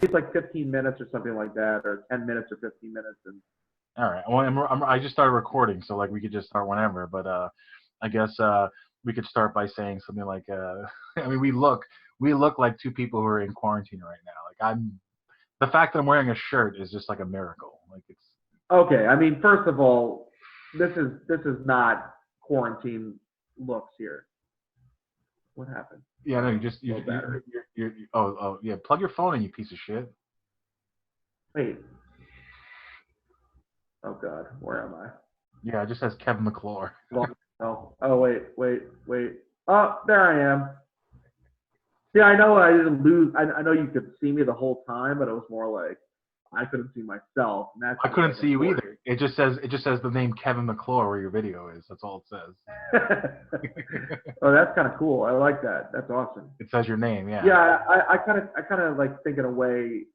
it's like 15 minutes or something like that, or 10 minutes or 15 minutes. And All right. Well, I just started recording, so like we could just start whenever. But I guess we could start by saying something like, I mean, we look like two people who are in quarantine right now. Like the fact that I'm wearing a shirt is just like a miracle. Like it's okay, I mean, first of all, this is not quarantine looks here. What happened? yeah, no, you just Low battery. oh yeah, plug your phone in, you piece of shit. Wait. Oh God, where am I? Yeah, it just says Kevin McClure. Oh wait. Oh, there I am. Yeah, I know I didn't lose. I know you could see me the whole time, but it was more like I couldn't see myself. And that's I couldn't like see you important. either. It just says the name Kevin McClure where your video is. That's all it says. Oh, that's kind of cool. I like that. That's awesome. It says your name, yeah. Yeah, I kind of like think in a way,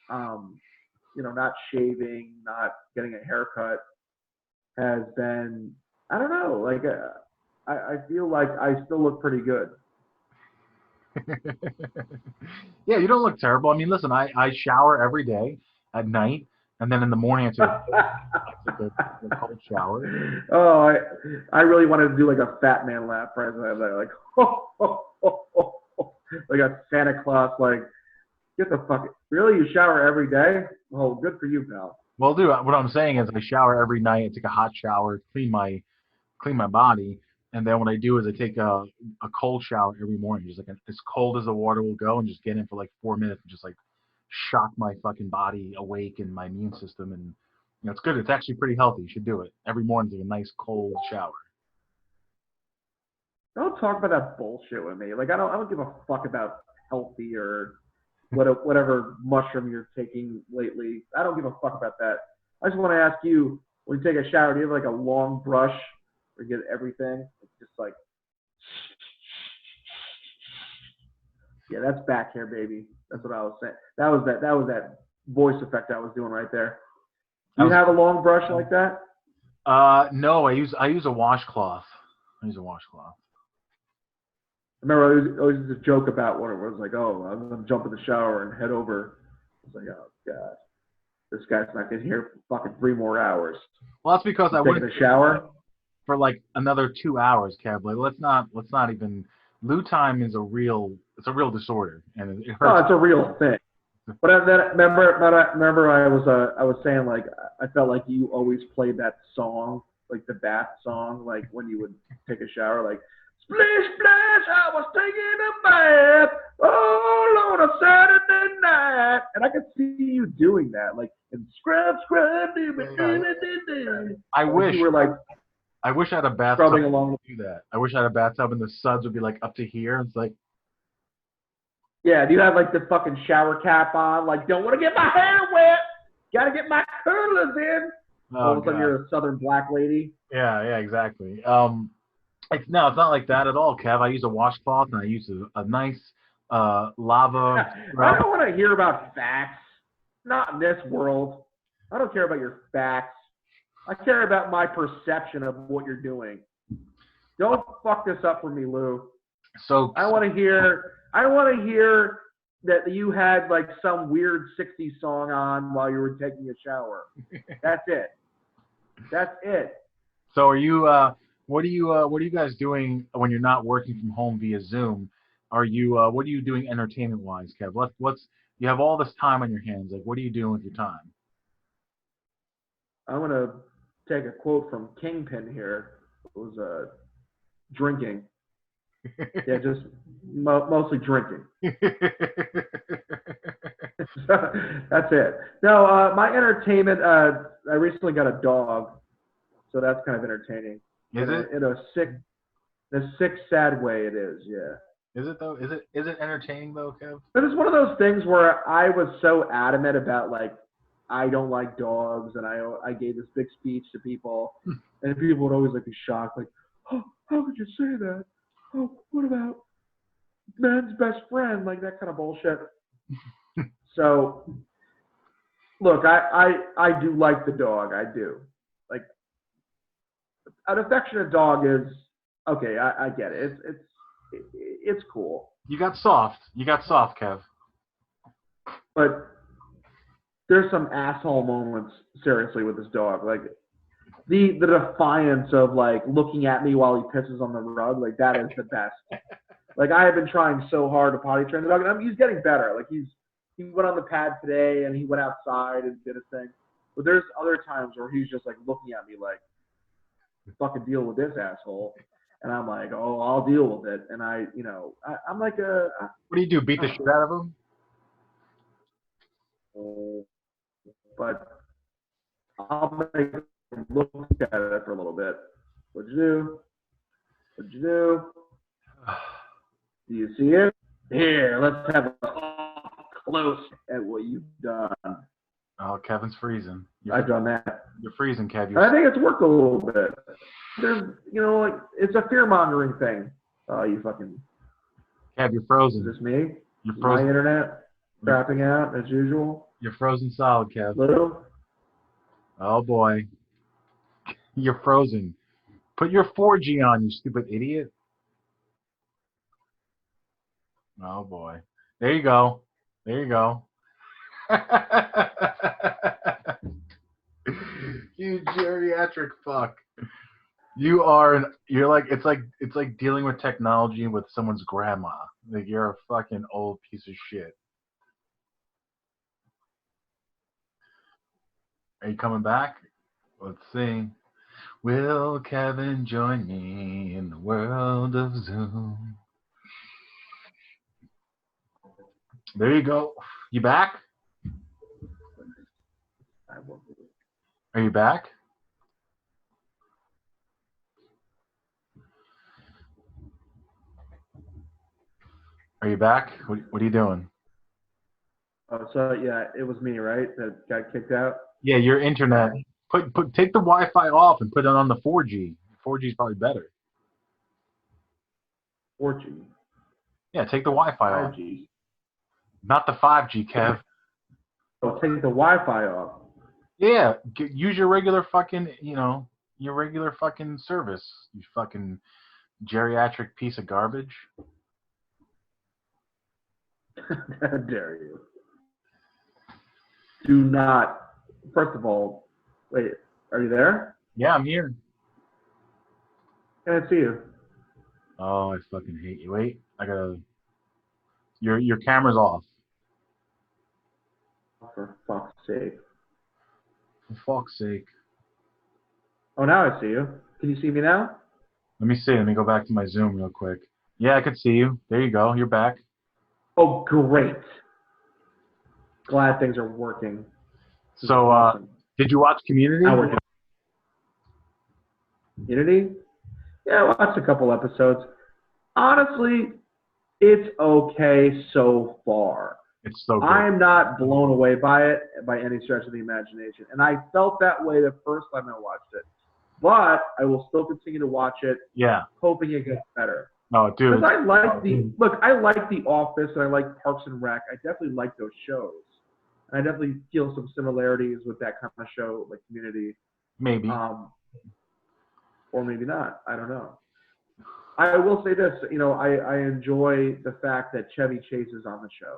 not shaving, not getting a haircut has been, I don't know, like I feel like I still look pretty good. Yeah, you don't look terrible. I mean, listen, I shower every day at night, and then in the morning I take a cold shower. Oh, I really wanted to do like a fat man laugh, right? Like, like a Santa Claus, like, get the fuck, really? You shower every day? Oh, good for you, pal. Well, dude, what I'm saying is I shower every night. I take a hot shower, clean my body, and then what I do is I take a cold shower every morning, just like as cold as the water will go, and just get in for like 4 minutes and just like shock my fucking body awake and my immune system, and it's good. It's actually pretty healthy. You should do it every morning. Take a nice cold shower. Don't talk about that bullshit with me. Like, I don't give a fuck about healthy or whatever mushroom you're taking lately. I don't give a fuck about that. I just want to ask you, when you take a shower, do you have like a long brush or get everything? It's just like, yeah, that's back hair, baby. That's what I was saying. That was that voice effect I was doing right there. Do you have a long brush like that? No, I use a washcloth. I use a washcloth. I remember it was a joke about what it was like. Oh, I'm gonna jump in the shower and head over. I was like, oh God, this guy's not getting here for fucking 3 more hours. Well, that's because I Taking wouldn't a shower. for like another 2 hours, Kev. Like, let's not even. Loo time is a real disorder, and it No, hurts. it's a real thing. But then remember I was saying like I felt like you always played that song, like the bath song, like when you would take a shower, like splish splash, I was taking a bath all on a Saturday night, and I could see you doing that, like and scrub. I Like wish you were like I wish I had a bathtub scrubbing along. to do that. I wish I had a bathtub and the suds would be like up to here. It's like, Yeah, do you have like the fucking shower cap on? Like, don't want to get my hair wet. Got to get my curlers in. All oh of a sudden, god. you're a southern black lady. Yeah, exactly. It's not like that at all, Kev. I use a washcloth and I use a nice lava I scrub. don't want to hear about facts. Not in this world. I don't care about your facts. I care about my perception of what you're doing. Don't fuck this up for me, Lou. So I want to hear. I want to hear that you had like some weird '60s song on while you were taking a shower. That's it. That's it. So are you? What are you guys doing when you're not working from home via Zoom? Are you? What are you doing entertainment wise, Kev? What's you have all this time on your hands? Like, what are you doing with your time? I'm gonna take a quote from Kingpin here. It was drinking. Yeah, just mostly drinking. That's it. No, my entertainment. I recently got a dog, so that's kind of entertaining. Is it? In a sick, sad way, it is. Yeah. Is it though? Is it entertaining though, Kev? But it's one of those things where I was so adamant about like I don't like dogs, and I gave this big speech to people, and people would always like be shocked, like, oh, how could you say that? Oh, what about man's best friend? Like that kind of bullshit. So, look, I do like the dog. I do. Like an affectionate dog is okay. I get it. It's cool. You got soft. You got soft, Kev. But there's some asshole moments, seriously, with this dog. Like, the defiance of, like, looking at me while he pisses on the rug, like, that is the best. Like, I have been trying so hard to potty train the dog, and he's getting better. Like, he went on the pad today, and he went outside and did his thing. But there's other times where he's just, like, looking at me like, fucking deal with this asshole. And I'm like, oh, I'll deal with it. And I'm like What do you do? Beat the shit out of him? but I'll make him look at it for a little bit. What'd you do? What'd you do? Do you see it? Here, let's have a close at what you've done. Oh, Kevin's freezing. I've done that. You're freezing, Kev. I think it's worked a little bit. There's, like, it's a fear-mongering thing. Oh, you fucking... Kev, you're frozen. Is this me? You're frozen. My internet crapping out as usual. You're frozen solid, Kev. Lou? Oh, boy. You're frozen. Put your 4G on, you stupid idiot. Oh, boy. There you go. There you go. You geriatric fuck. You're like, it's like dealing with technology with someone's grandma. Like, you're a fucking old piece of shit. Are you coming back? Let's see. Will Kevin join me in the world of Zoom? There you go. You back? Are you back? Are you back? What are you doing? Oh, so yeah, it was me, right? That got kicked out. Yeah, your internet. Take the Wi-Fi off and put it on the 4G. 4G is probably better. 4G. Yeah, take the Wi-Fi off. 5G. Not the 5G, Kev. Oh, take the Wi-Fi off. Yeah, use your regular fucking, your regular fucking service. You fucking geriatric piece of garbage. How dare you? Do not. First of all, wait. Are you there? Yeah, I'm here. Can't see you. Oh, I fucking hate you. Wait, I gotta. Your camera's off. For fuck's sake. For fuck's sake. Oh, now I see you. Can you see me now? Let me see. Let me go back to my Zoom real quick. Yeah, I could see you. There you go. You're back. Oh, great. Glad things are working. So, awesome. Did you watch Community? Community? Yeah, I watched a couple episodes. Honestly, it's okay so far. It's so good. I'm not blown away by it by any stretch of the imagination. And I felt that way the first time I watched it. But I will still continue to watch it, hoping it gets better. No, dude. Because I like I like The Office and I like Parks and Rec. I definitely like those shows. And I definitely feel some similarities with that kind of show, like Community. Maybe. Or maybe not. I don't know. I will say this, I enjoy the fact that Chevy Chase is on the show.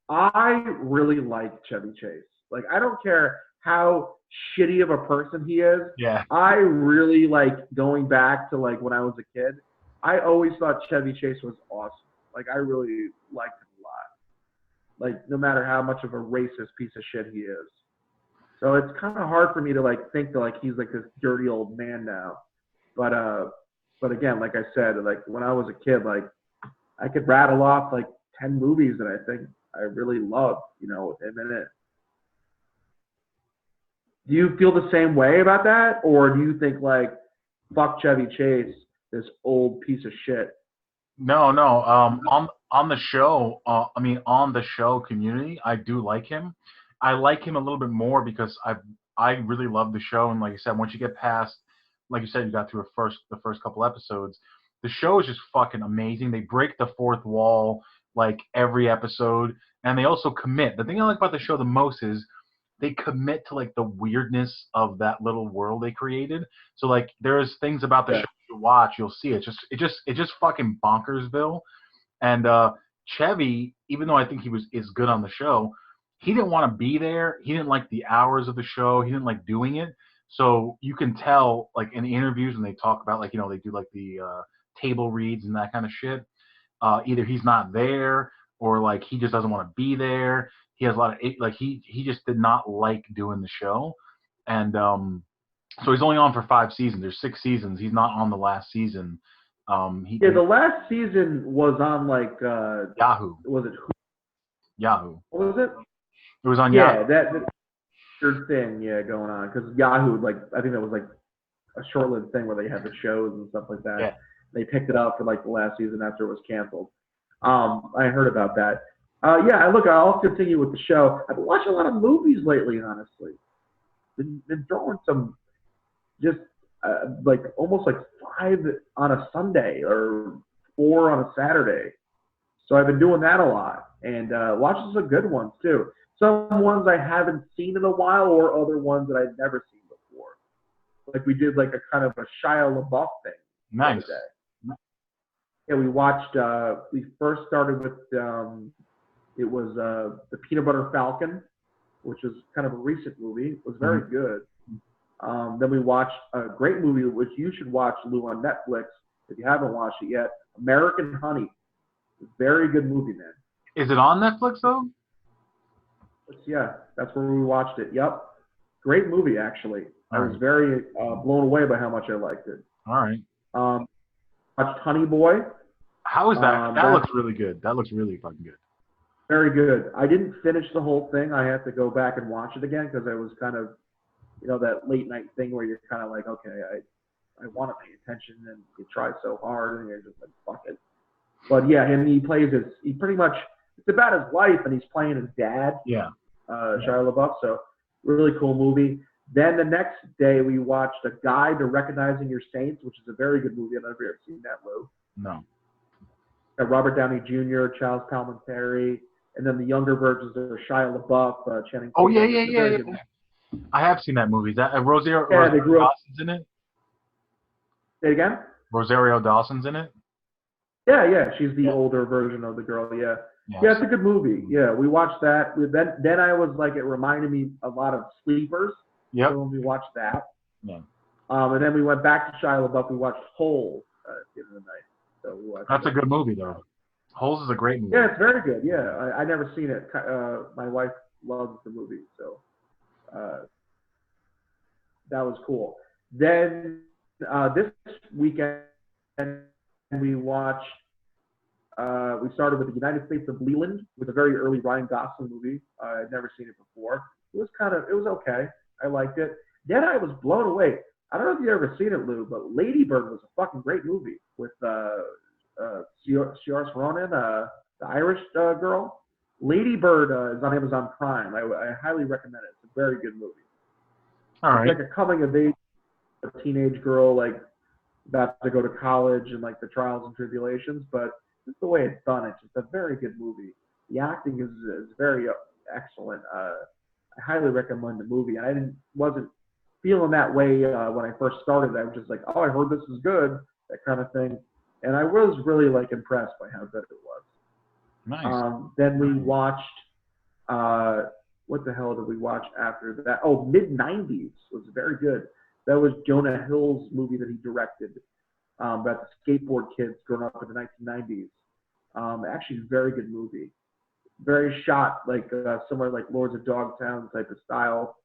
I really like Chevy Chase. Like, I don't care how shitty of a person he is. Yeah. I really like going back to, like, when I was a kid. I always thought Chevy Chase was awesome. Like, I really liked him a lot. Like, no matter how much of a racist piece of shit he is. So it's kind of hard for me to, like, think that, like, he's, like, this dirty old man now. But again, like I said, like, when I was a kid, like, I could rattle off, like, 10 movies that I think I really loved, with him in it. Do you feel the same way about that? Or do you think, like, fuck Chevy Chase, this old piece of shit? No. On the show, on the show Community, I do like him. I like him a little bit more because I really love the show. And like I said, once you get past, like you said, you got through the first couple episodes, the show is just fucking amazing. They break the fourth wall like every episode, and they also commit. The thing I like about the show the most is they commit to like the weirdness of that little world they created. So like there's things about the show you watch, you'll see it just fucking bonkersville. And Chevy, even though I think is good on the show, he didn't want to be there. He didn't like the hours of the show. He didn't like doing it. So you can tell, like in the interviews when they talk about, like, they do like the table reads and that kind of shit. Either he's not there or like he just doesn't want to be there. He has a lot of like he just did not like doing the show, and so he's only on for 5 seasons. There's 6 seasons. He's not on the last season. The last season was on like Yahoo. Was it Yahoo. What was it? It was on Yahoo. Yeah, that weird thing, going on because Yahoo, like I think that was like a short-lived thing where they had the shows and stuff like that. Yeah. They picked it up for like the last season after it was canceled. I heard about that. I'll continue with the show. I've been watching a lot of movies lately, honestly. Been throwing some just like almost like 5 on a Sunday or 4 on a Saturday. So I've been doing that a lot and watching some good ones too. Some ones I haven't seen in a while or other ones that I've never seen before. Like we did like a kind of a Shia LaBeouf thing. Nice. Yeah, we watched. We first started with it was the Peanut Butter Falcon, which is kind of a recent movie. It was very good. Then we watched a great movie which you should watch, Lou, on Netflix if you haven't watched it yet. American Honey. Very good movie, man. Is it on Netflix though? Yeah, that's where we watched it. Yep, great movie actually. I was very blown away by how much I liked it. All right. Watched Honey Boy. How is that? That looks really good. That looks really fucking good. Very good. I didn't finish the whole thing. I had to go back and watch it again because I was kind of, that late night thing where you're kind of like, okay, I want to pay attention, and you try so hard, and you're just like, fuck it. But yeah, he pretty much, it's about his life, and he's playing his dad. Yeah. Shia LaBeouf. So really cool movie. Then the next day we watched A Guide to Recognizing Your Saints, which is a very good movie. I don't know if you've ever seen that, Lou. No. Robert Downey Jr., Charles Palminteri, and then the younger versions are Shia LaBeouf, Channing. Oh yeah. I have seen that movie. Is that Rosario Dawson's in it? Say it again? Rosario Dawson's in it? Yeah. She's the older version of the girl, yeah. Yeah, it's a good movie. Yeah, we watched that. Then I was like, it reminded me a lot of Sleepers. Yep. So when we watched that. Yeah. And then we went back to Shia LaBeouf. We watched Holes at the end of the night. So that's a good movie, though. Holes is a great movie. Yeah, it's very good. Yeah, I never seen it. My wife loves the movie, so that was cool. Then this weekend we watched. We started with The United States of Leland, with a very early Ryan Gosling movie. I'd never seen it before. It was okay. I liked it. Then I was blown away. I don't know if you've ever seen it, Lou, but Lady Bird was a fucking great movie with Saoirse Ronan, the Irish girl. Lady Bird is on Amazon Prime. I highly recommend it. It's a very good movie. All right. It's like a coming of age, a teenage girl like about to go to college and like the trials and tribulations, but just the way it's done, it's just a very good movie. The acting is very excellent. I highly recommend the movie. And I wasn't feeling that way when I first started. I was just like, oh, I heard this is good, that kind of thing. And I was really like impressed by how good it was. Nice. Then we watched, what the hell did we watch after that? Oh, Mid-90s was very good. That was Jonah Hill's movie that he directed about the skateboard kids growing up in the 1990s. Actually, a very good movie. Very shot like somewhere like Lords of Dogtown type of style.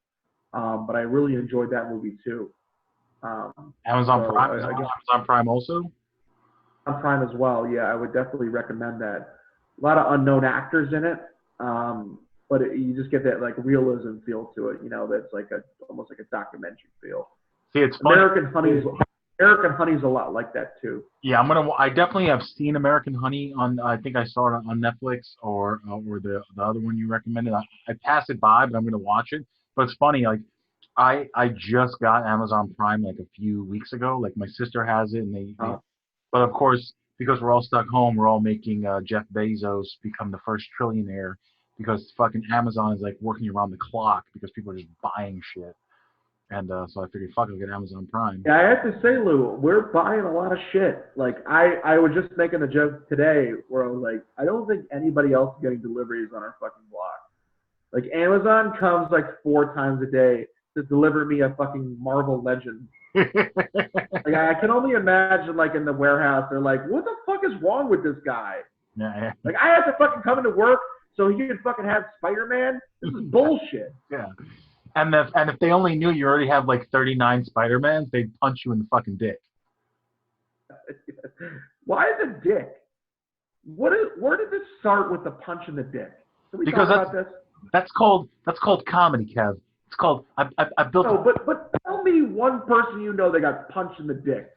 But I really enjoyed that movie too. Amazon Prime. Amazon Prime also? On Prime as well. Yeah, I would definitely recommend that. A lot of unknown actors in it. But you just get that like realism feel to it. That's like almost like a documentary feel. See, it's funny. American Honey's a lot like that too. Yeah, I definitely have seen American Honey on. I think I saw it on Netflix or the other one you recommended. I passed it by, but I'm gonna watch it. But it's funny, like I just got Amazon Prime like a few weeks ago. Like my sister has it, and but of course because we're all stuck home, we're all making Jeff Bezos become the first trillionaire because fucking Amazon is like working around the clock because people are just buying shit. And so I figured, fuck, I'll get Amazon Prime. Yeah, I have to say, Lou, we're buying a lot of shit. Like, I was just making a joke today where I was like, I don't think anybody else is getting deliveries on our fucking block. Like Amazon comes like 4 times a day to deliver me a fucking Marvel Legend. Like I can only imagine like in the warehouse, they're like, what the fuck is wrong with this guy? Yeah. Like I have to fucking come into work so he can fucking have Spider-Man? This is bullshit. Yeah. And if they only knew you already have like 39 Spider-Mans, they'd punch you in the fucking dick. Why is it dick? Where did this start with the punch in the dick? Can we Because talk about this? That's called comedy, Kev. It's called I built. No, but tell me one person you know that got punched in the dick.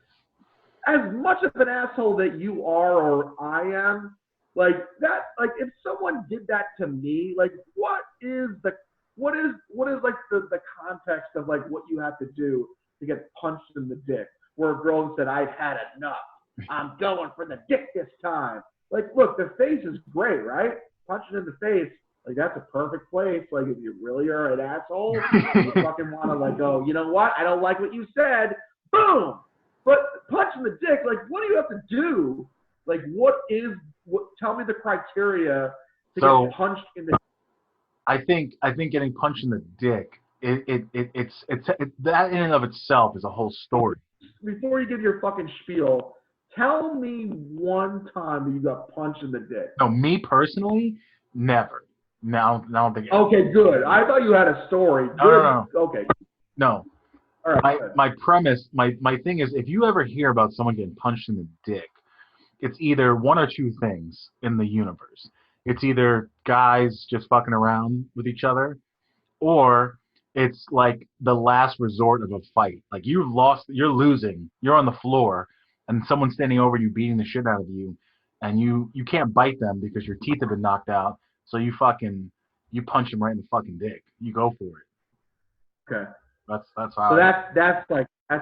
As much of an asshole that you are or I am, like that, like if someone did that to me, like what is like the context of like what you have to do to get punched in the dick? Where a girl said, "I've had enough. I'm going for the dick this time." Like, look, the face is great, right? Punching in the face, like that's a perfect place. Like if you really are an asshole, you fucking want to like go, you know what? I don't like what you said. Boom. But punching the dick, like what do you have to do? Like tell me the criteria to get punched in the. I think getting punched in the dick, it's that in and of itself is a whole story. Before you give your fucking spiel, tell me one time that you got punched in the dick. No, me personally, never. No, I don't think. Okay, good. I thought you had a story. No. Okay. No. All right. My premise, my thing is, if you ever hear about someone getting punched in the dick, it's either one or two things in the universe. It's either guys just fucking around with each other, or it's like the last resort of a fight. Like you're losing, you're on the floor, and someone's standing over you beating the shit out of you, and you can't bite them because your teeth have been knocked out, so you punch them right in the fucking dick. You go for it. Okay. That's how. So that's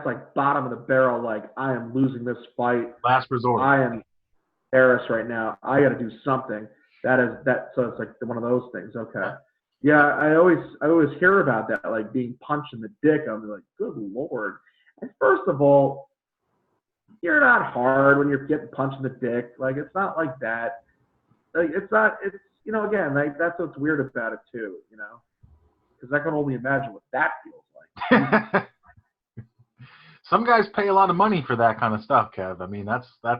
like bottom of the barrel. Like I am losing this fight. Last resort. I am embarrassed right now. I got to do something. So it's like one of those things. Okay. Yeah, I always hear about that, like being punched in the dick. I'm like, good Lord. And first of all, you're not hard when you're getting punched in the dick. Like it's not like that. Like it's again, like that's what's weird about it too, because I can only imagine what that feels like. Some guys pay a lot of money for that kind of stuff, Kev. I mean, that's you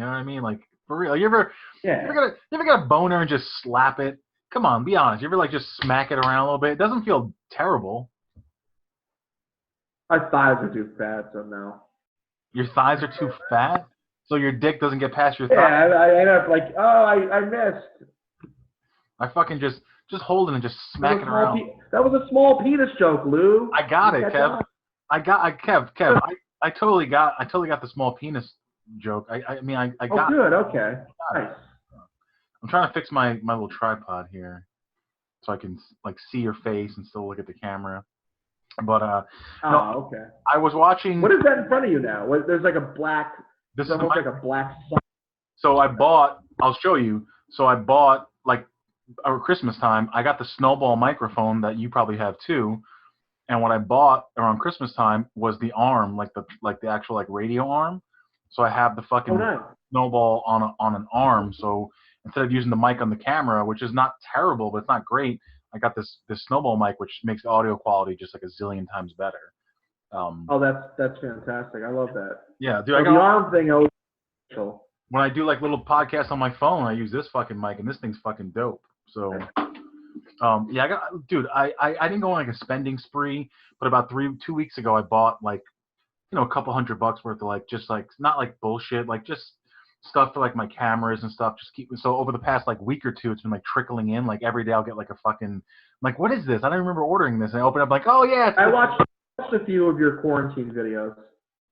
know what I mean? Like for real. You ever got a boner and just slap it? Come on, be honest. You ever like just smack it around a little bit? It doesn't feel terrible. My thighs are too fat, so no. Your thighs are too fat? So your dick doesn't get past your thighs? Yeah, I end up like, I missed. I fucking just hold it and just smack it around. That was a small penis joke, Lou. I got it, Kev. Kev. I totally got the small penis joke. I mean, I got. Oh, good. Okay. Nice. I'm trying to fix my little tripod here, so I can like see your face and still look at the camera. But okay. I was watching. What is that in front of you now? There's like a black. This is almost like a black sun. So I'll show you. So I bought like over Christmas time. I got the Snowball microphone that you probably have too. And what I bought around Christmas time was the arm, like the actual like radio arm. So I have the fucking Snowball on an arm. So instead of using the mic on the camera, which is not terrible, but it's not great, I got this Snowball mic, which makes the audio quality just like a zillion times better. That's fantastic. I love that. Yeah, dude. The arm thing always special. When I do like little podcasts on my phone, I use this fucking mic, and this thing's fucking dope. So, yeah, I didn't go on like a spending spree, but about 2 weeks ago, I bought like, a couple $100 worth of like just like not like bullshit, like just stuff for like my cameras and stuff. So over the past like week or two, it's been like trickling in. Like every day, I'll get like a fucking I'm like, what is this? I don't remember ordering this. And I open up like, oh yeah. I watched a few of your quarantine videos.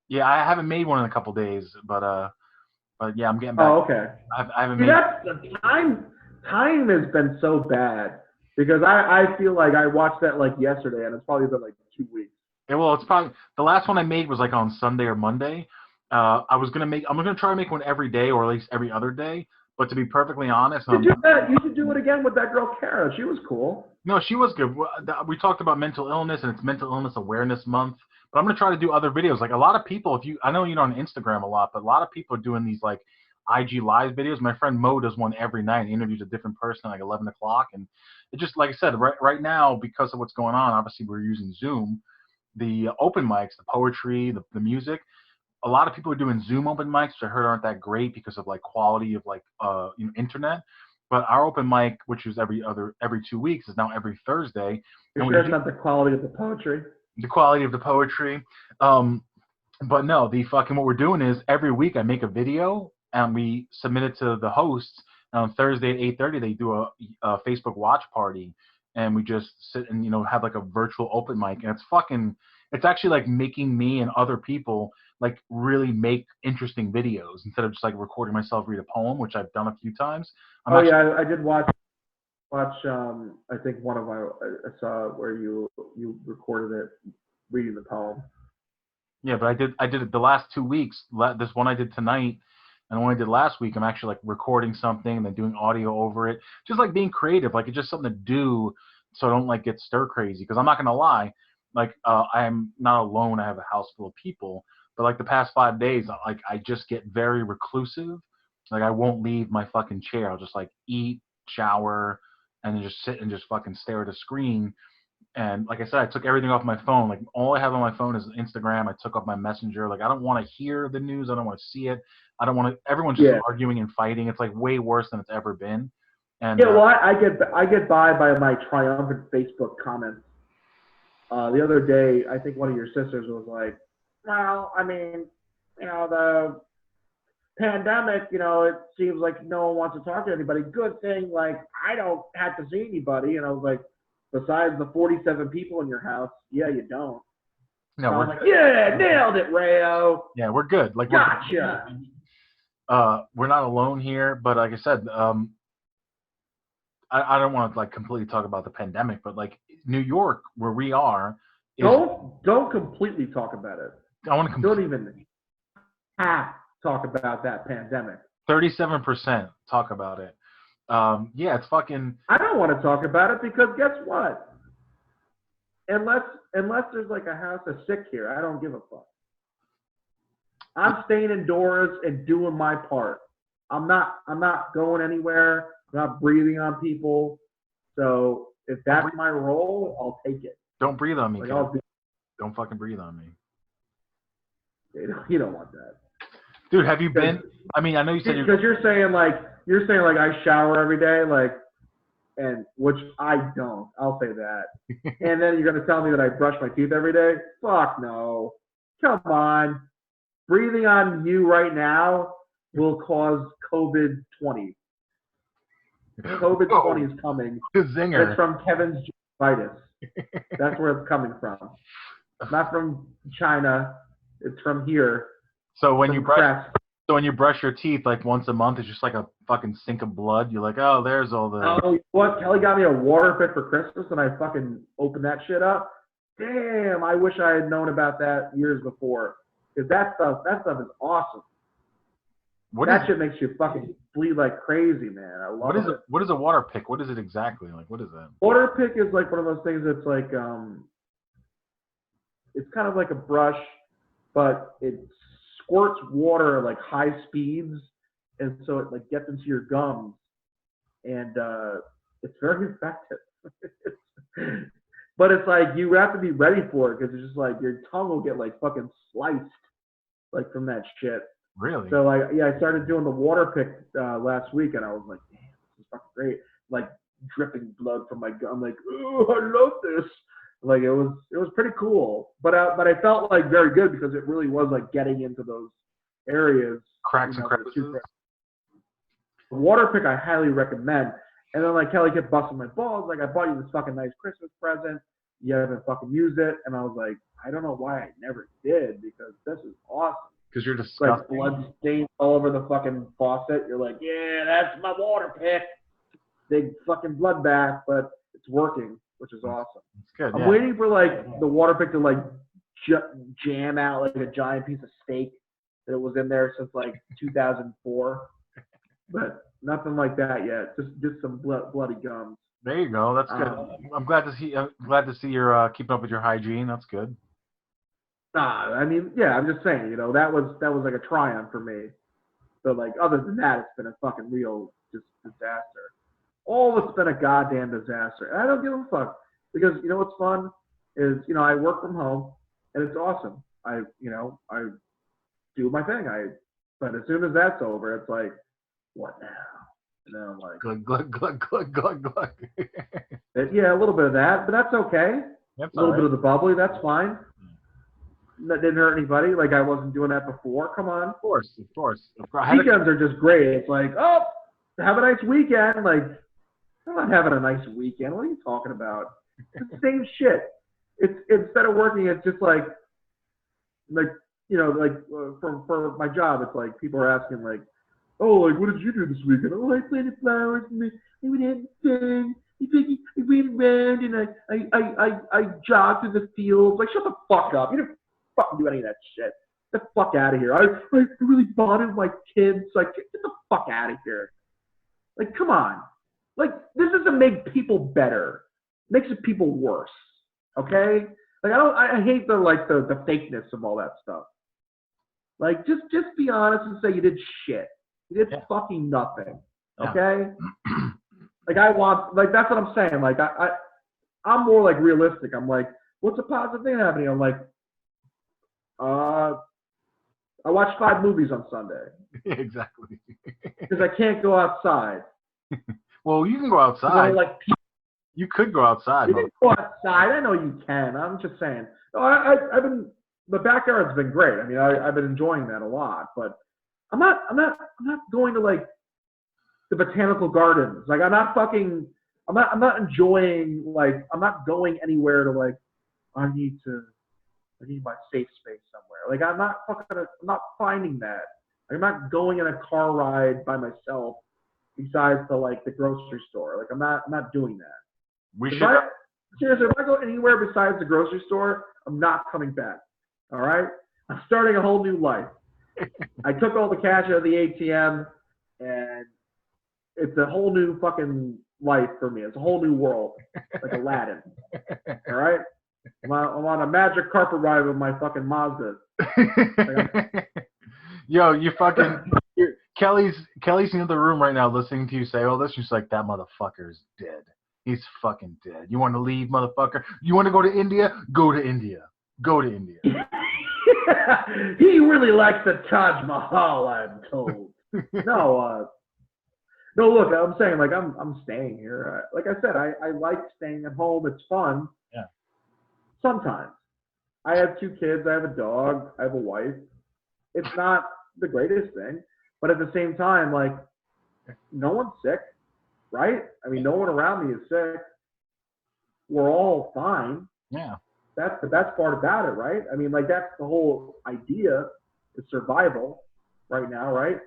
Yeah, I haven't made one in a couple days, but yeah, I'm getting back. Oh, okay. I haven't made. Time has been so bad because I feel like I watched that like yesterday, and it's probably been like 2 weeks. Yeah, well, it's probably the last one I made was like on Sunday or Monday. I'm gonna try to make one every day or at least every other day. But to be perfectly honest, you should do it again with that girl Kara. She was cool. No, she was good. We talked about mental illness, and it's Mental Illness Awareness Month. But I'm gonna try to do other videos. Like a lot of people, I know you're on Instagram a lot, but a lot of people are doing these like IG live videos. My friend Mo does one every night. He interviews a different person at like 11 o'clock. And it just, like I said, right now, because of what's going on, obviously we're using Zoom, the open mics, the poetry, the music, a lot of people are doing Zoom open mics, which I heard aren't that great because of like quality of like internet. But our open mic, which is every 2 weeks, is now every Thursday. You're And sure it's not the quality of the poetry? the quality of the poetry. But no, the fucking what we're doing is every week I make a video and we submit it to the hosts. And on Thursday at 8:30 they do a Facebook watch party, and we just sit and have like a virtual open mic, and it's actually like making me and other people like really make interesting videos instead of just like recording myself read a poem, which I've done a few times. Yeah, I did watch. I think one of I saw where you recorded it reading the poem. Yeah, but I did it the last 2 weeks. This one I did tonight, and the one I did last week. I'm actually like recording something and then doing audio over it, just like being creative. Like it's just something to do, so I don't like get stir crazy. Because I'm not gonna lie, like I'm not alone. I have a house full of people, but like the past 5 days, like I just get very reclusive. Like I won't leave my fucking chair. I'll just like eat, shower, and then just sit and just fucking stare at a screen. And like I said, I took everything off my phone. Like all I have on my phone is Instagram. I took off my messenger. Like I don't want to hear the news. I don't want to see it. I don't want to. Everyone's just arguing and fighting. It's like way worse than it's ever been. And yeah, well, I get by my triumphant Facebook comments. The other day, I think one of your sisters was like, "Well, I mean, the pandemic, it seems like no one wants to talk to anybody. Good thing, like I don't have to see anybody." And I was like, besides the 47 people in your house, yeah, you don't. no, we're like, yeah, nailed it, Rayo. Yeah, we're good. Like, gotcha. We're not alone here, but like I said, I don't want to like completely talk about the pandemic, but like New York, where we are, don't completely talk about it. I want to don't even half talk about that pandemic. 37% talk about it. Yeah, it's fucking. I don't want to talk about it because guess what? Unless there's like a house of sick here, I don't give a fuck. I'm staying indoors and doing my part. I'm not going anywhere. I'm not breathing on people. So if that's my role, I'll take it. Don't breathe on me. Like, don't fucking breathe on me. You don't want that. Dude, have you been? I mean, I know you said because you're saying like I shower every day, like, and which I don't. I'll say that. And then you're gonna tell me that I brush my teeth every day? Fuck no. Come on. Breathing on you right now will cause COVID-20. COVID-20 is coming. Zinger. It's from Kevin's virus. That's where it's coming from. It's not from China. It's from here. So when you brush your teeth like once a month, it's just like a fucking sink of blood. You're like, oh, there's all the. Oh, what? Kelly got me a water pick for Christmas, and I fucking opened that shit up. Damn, I wish I had known about that years before. Because that stuff is awesome. That shit makes you fucking bleed like crazy, man. I love it. What is a water pick? What is it exactly? Like, what is that? Water pick is like one of those things that's like, it's kind of like a brush, but it squirts water at like high speeds, and so it like gets into your gums, and it's very effective. But it's like you have to be ready for it because it's just like your tongue will get like fucking sliced, like from that shit. Really? So like, yeah, I started doing the water pick last week, and I was like, damn, this is fucking great. Like dripping blood from my gum. I'm like, oh, I love this. Like it was pretty cool. But I felt like very good because it really was like getting into those areas. Cracks and crevices. The water pick I highly recommend. And then like Kelly kept busting my balls. Like I bought you this fucking nice Christmas present. You haven't fucking used it. And I was like, I don't know why I never did because this is awesome. Because you're disgusting. Like blood stains all over the fucking faucet. You're like, yeah, that's my water pick. Big fucking blood bath, but it's working, which is awesome. It's good. I'm waiting for like the water pick to like jam out like a giant piece of steak that it was in there since like 2004, but nothing like that yet. Just some bloody gums. There you go. That's good. I'm glad to see you're keeping up with your hygiene. That's good. I mean, yeah, I'm just saying, that was like a triumph for me. But like other than that, it's been a fucking real just disaster. All of it's been a goddamn disaster. And I don't give a fuck because you know what's fun is I work from home and it's awesome. I do my thing. But as soon as that's over, it's like, what now? And then I'm like, glug glug glug glug glug glug. yeah, a little bit of that, but that's okay. That's A little all bit right. of the bubbly, that's fine. That didn't hurt anybody. Like I wasn't doing that before. Come on. Of course. Weekends are just great. It's like, oh, have a nice weekend. Like, I'm not having a nice weekend. What are you talking about? It's the same shit. It's instead of working, it's just like for my job, it's like people are asking like, oh, like what did you do this weekend? Oh, I planted flowers and I went out and sang. I ran around and I jogged through the fields. Like, shut the fuck up. You didn't fucking do any of that shit. Get the fuck out of here. I really bonded with my kids. Like, get the fuck out of here. Like, come on. Like, this doesn't make people better. It makes people worse. Okay? Like, I hate the fakeness of all that stuff. Like, just be honest and say you did shit. You did fucking nothing. Okay? Like, that's what I'm saying. Like, I'm more like realistic. I'm like, what's a positive thing happening? I'm like, I watched 5 movies on Sunday. Exactly. Because I can't go outside. Well, you can go outside. Like, you could go outside. You can go outside. I know you can. I'm just saying. No, I've been. The backyard's been great. I mean, I've been enjoying that a lot. But I'm not going to like the botanical gardens. Like I'm not enjoying. Like I'm not going anywhere to like. I need my safe space somewhere. Like I'm not finding that. I'm not going in a car ride by myself. Besides the grocery store. Like I'm not doing that. Seriously, if I go anywhere besides the grocery store, I'm not coming back. All right? I'm starting a whole new life. I took all the cash out of the ATM, and it's a whole new fucking life for me. It's a whole new world, like Aladdin. All right? I'm on a magic carpet ride with my fucking Mazda. Yo, you fucking... Kelly's in the other room right now listening to you say all this. She's like, that motherfucker's dead. He's fucking dead. You want to leave, motherfucker? You want to go to India? Go to India. Go to India. He really likes the Taj Mahal, I'm told. No, look, I'm saying, like, I'm staying here. Like I said, I like staying at home. It's fun. Yeah. Sometimes. I have 2 kids. I have a dog. I have a wife. It's not the greatest thing. But at the same time, like, no one's sick, right? I mean, no one around me is sick. We're all fine. Yeah. That's the best part about it, right? I mean, like, that's the whole idea is survival right now, right?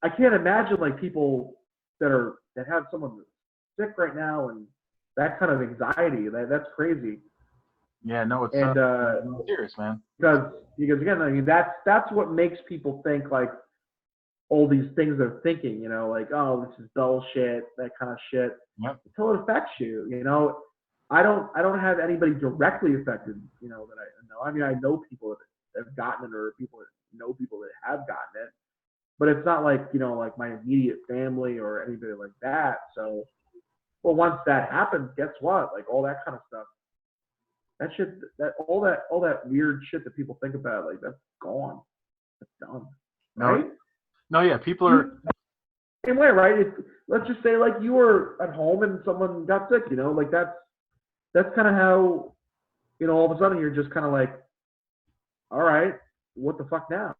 I can't imagine, like, people that have someone sick right now and that kind of anxiety. That's crazy. Yeah, no, it's serious, man. Because again, I mean, that's what makes people think, like, all these things they're thinking, like, oh, this is bullshit, that kind of shit. Yep. Until it affects you, I don't have anybody directly affected, that I know. I mean, I know people that have gotten it or people that know people that have gotten it, but it's not like, like my immediate family or anybody like that. So, well, once that happens, guess what? Like all that kind of stuff, that shit, all that weird shit that people think about, like that's gone. That's done. Right? No, yeah, people are same way, right? Let's just say like you were at home and someone got sick, like that's kind of how, all of a sudden you're just kind of like, all right, what the fuck now?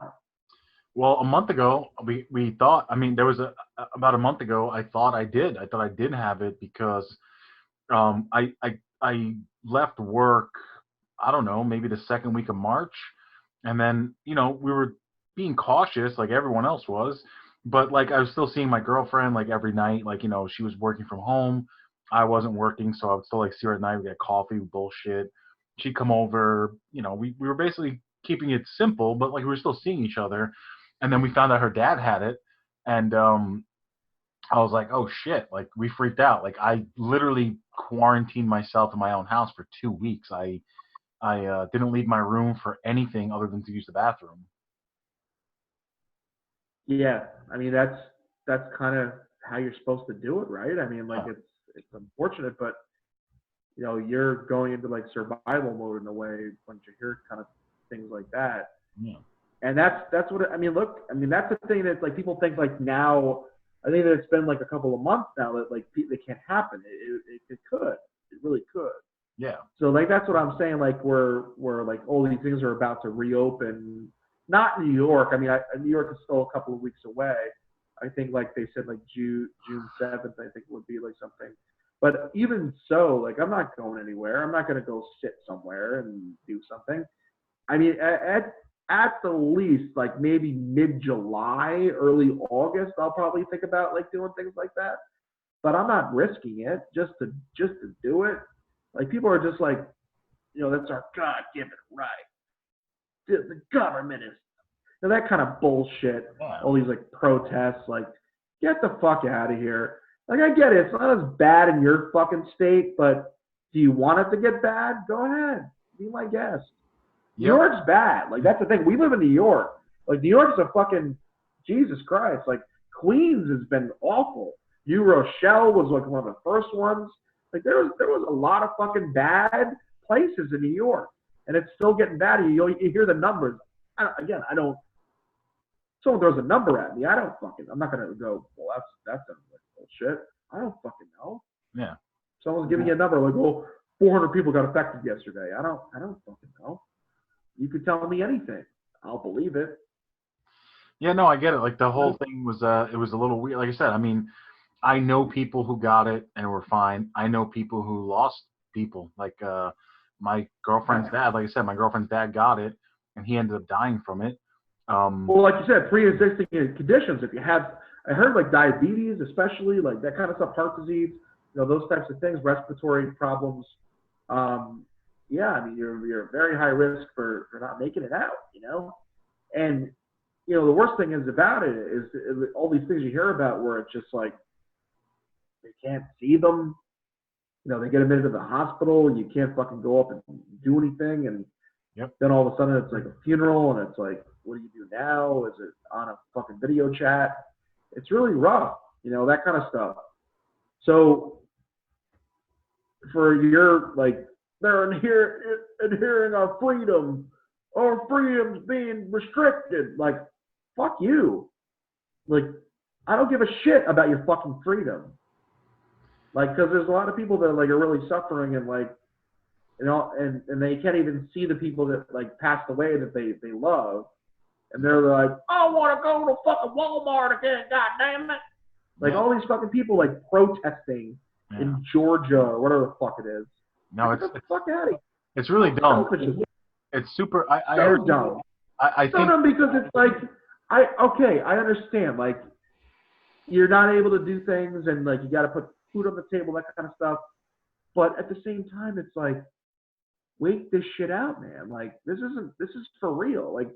Well, a month ago, we thought, I mean, there was about a month ago, I thought I did have it because I left work, I don't know, maybe the second week of March. And then, we were being cautious like everyone else was, but like I was still seeing my girlfriend like every night, like, she was working from home. I wasn't working, so I would still like see her at night. We get coffee, bullshit. She'd come over, we were basically keeping it simple, but like we were still seeing each other. And then we found out her dad had it. And I was like, oh shit, like we freaked out. Like I literally quarantined myself in my own house for 2 weeks. I didn't leave my room for anything other than to use the bathroom. Yeah, I mean that's kind of how you're supposed to do it, right? I mean, like Yeah. it's unfortunate, but you're going into like survival mode in a way when you hear kind of things like that. Yeah. And that's what I mean. Look, I mean that's the thing that like people think like now. I think that it's been like a couple of months now that like it can't happen. It could. It really could. Yeah. So like that's what I'm saying. Like we're like all these things are about to reopen. Not New York. I mean, New York is still a couple of weeks away. I think like they said like June 7th. I think would be like something. But even so, like I'm not going anywhere. I'm not going to go sit somewhere and do something. I mean, at the least, like maybe mid-July, early August, I'll probably think about like doing things like that. But I'm not risking it just to do it. Like people are just like, that's our God-given right. The government is that kind of bullshit. Yeah. All these like protests, like get the fuck out of here. Like I get it, it's not as bad in your fucking state, but do you want it to get bad? Go ahead, be my guest. New Yep. York's bad. Like that's the thing. We live in New York. Like New York's a fucking Jesus Christ. Like Queens has been awful. New Rochelle was like one of the first ones. Like there was a lot of fucking bad places in New York, and it's still getting bad. You hear the numbers. I don't. Someone throws a number at me. I don't fucking. I'm not gonna go. Well, that's like bullshit. I don't fucking know. Yeah. Someone's giving you a number like, oh, 400 people got affected yesterday. I don't fucking know. You could tell me anything. I'll believe it. Yeah, no, I get it. Like the whole thing was it was a little weird. Like I said, I mean, I know people who got it and were fine. I know people who lost people. Like my girlfriend's dad, like I said, my girlfriend's dad got it and he ended up dying from it. Well, like you said, pre-existing conditions. If you have, I heard like diabetes, especially like that kind of stuff, heart disease, those types of things, respiratory problems. Yeah, I mean, you're very high risk for not making it out. And the worst thing is about it is all these things you hear about where it's just like they can't see them. They get admitted to the hospital and you can't fucking go up and do anything. And Yep. then all of a sudden it's like a funeral and it's like, what do you do now? Is it on a fucking video chat? It's really rough, that kind of stuff. So for your like, they're adhering our freedom. Our freedom's being restricted. Like, fuck you. Like, I don't give a shit about your fucking freedom. Like, because there's a lot of people that like are really suffering and like, and they can't even see the people that like passed away that they love, and they're like, I want to go to fucking Walmart again, god damn it! Like all these fucking people like protesting in Georgia or whatever the fuck it is. No, get the fuck out of here. It's really dumb. It's super. So dumb. I think dumb because it's like I understand like you're not able to do things and like you got to put food on the table, that kind of stuff, but at the same time it's like, wait this shit out, man. Like this is for real. Like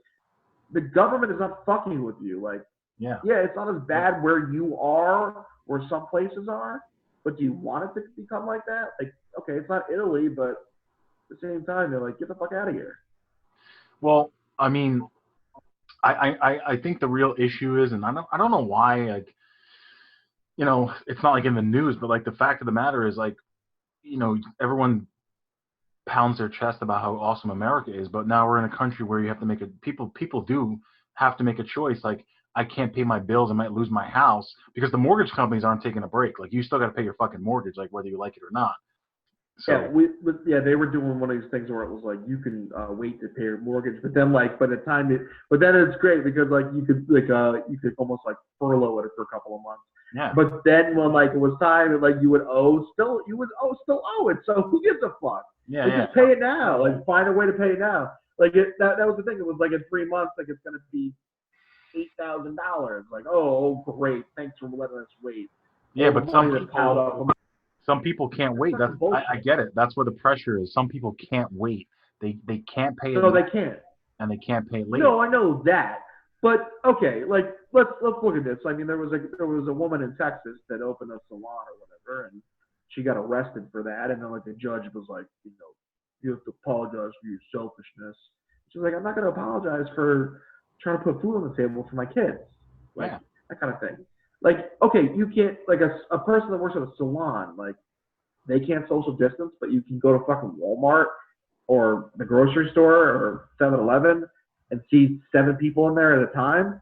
the government is not fucking with you. Like yeah, it's not as bad where you are, where some places are, but do you want it to become like that? Like, okay, it's not Italy, but at the same time, they're like, get the fuck out of here. Well, I mean, I think the real issue is, and I don't know why, like, it's not like in the news, but like the fact of the matter is like, everyone pounds their chest about how awesome America is, but now we're in a country where you have to make people do have to make a choice. Like, I can't pay my bills, I might lose my house because the mortgage companies aren't taking a break. Like, you still got to pay your fucking mortgage, like whether you like it or not. So they were doing one of these things where it was like you can wait to pay your mortgage, but then like by the time then it's great because like you could almost like furlough it for a couple of months. Yeah. But then when like it was time, like you would still owe it. So who gives a fuck? Yeah, like, just pay it now. Like find a way to pay it now. Like that was the thing. It was like in 3 months, like it's gonna be $8,000. Like, oh great, thanks for letting us wait. Yeah, but some people can't wait. I get it. That's where the pressure is. Some people can't wait. They can't pay it. No, they can't. And they can't pay it later. No, I know that. But okay, like let's look at this. I mean, there was a woman in Texas that opened a salon or whatever, and she got arrested for that. And then like the judge was like, you have to apologize for your selfishness. She's like, I'm not going to apologize for trying to put food on the table for my kids. like Yeah. that kind of thing. Like, okay, you can't like a person that works at a salon, like they can't social distance, but you can go to fucking Walmart or the grocery store or 7-Eleven and see 7 people in there at a time